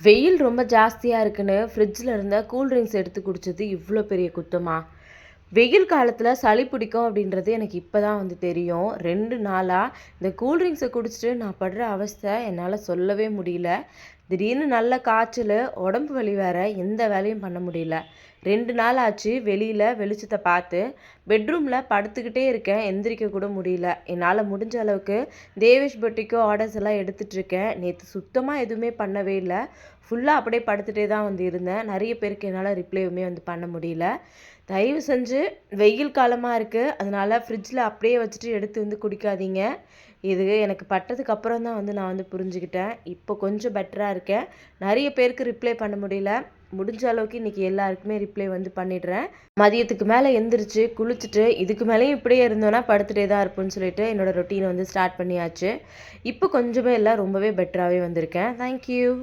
வெயில் ரொம்ப ஜாஸ்தியா இருக்குன்னு ஃப்ரிட்ஜில இருந்த கூல் ட்ரிங்க்ஸ் எடுத்து குடிச்சது இவ்ளோ பெரிய குத்தமா? வெயில் காலத்துல சளி பிடிக்கும் அப்படின்றது எனக்கு இப்ப தான் வந்து தெரியும். 2 நாளா இந்த கூல் ட்ரிங்க்ஸ குடிச்சிட்டு நான் படுற அவஸ்தை என்னால சொல்லவே முடியல. திடீர்னு நல்ல காய்ச்சலு, உடம்பு வலி வேற எந்த வேலையும் பண்ண முடியல. 2 நாள் ஆச்சு வெளியில வெளிச்சத்த பார்த்து. பெட்ரூம்ல படுத்துக்கிட்டே இருக்கேன். எந்திரிக்க கூட முடியல. என்னால முடிஞ்ச அளவுக்கு தேவேஷ் பொட்டிக்கோ ஆர்டர்ஸ் எல்லாம் எடுத்துட்டு இருக்கேன். நேத்து சுத்தமா எதுவுமே பண்ணவே இல்ல. ஃபுல்லா அப்படியே படுத்துட்டே தான் வந்து இருந்தேன். நெறைய பேருக்கு என்னால ரிப்ளையுமே வந்து பண்ண முடியல. தயவு செஞ்சு வெயில் காலமா இருக்கு. அதனால ஃப்ரிட்ஜ்ல அப்படியே வச்சுட்டு எடுத்து வந்து குடிக்காதீங்க. இது எனக்கு பட்டதுக்கு அப்புறம் தான் வந்து நான் வந்து புரிஞ்சுக்கிட்டேன். இப்போ கொஞ்சம் பெட்டரா இருக்கேன். நெறைய பேருக்கு ரிப்ளை பண்ண முடியல. முடிஞ்ச அளவுக்கு இன்னைக்கு எல்லாருக்குமே ரிப்ளை வந்து பண்ணிடுறேன். மதியத்துக்கு மேல எந்திரிச்சு, குளிச்சுட்டு, இதுக்கு மேலயும் இப்படியே இருந்தோம்னா படுத்துட்டே தான் இருப்போம்ன்னு சொல்லிட்டு என்னோட ரொட்டீன வந்து ஸ்டார்ட் பண்ணியாச்சு. இப்போ கொஞ்சமே இல்ல ரொம்பவே பெட்டராவே வந்திருக்கேன். Thank you.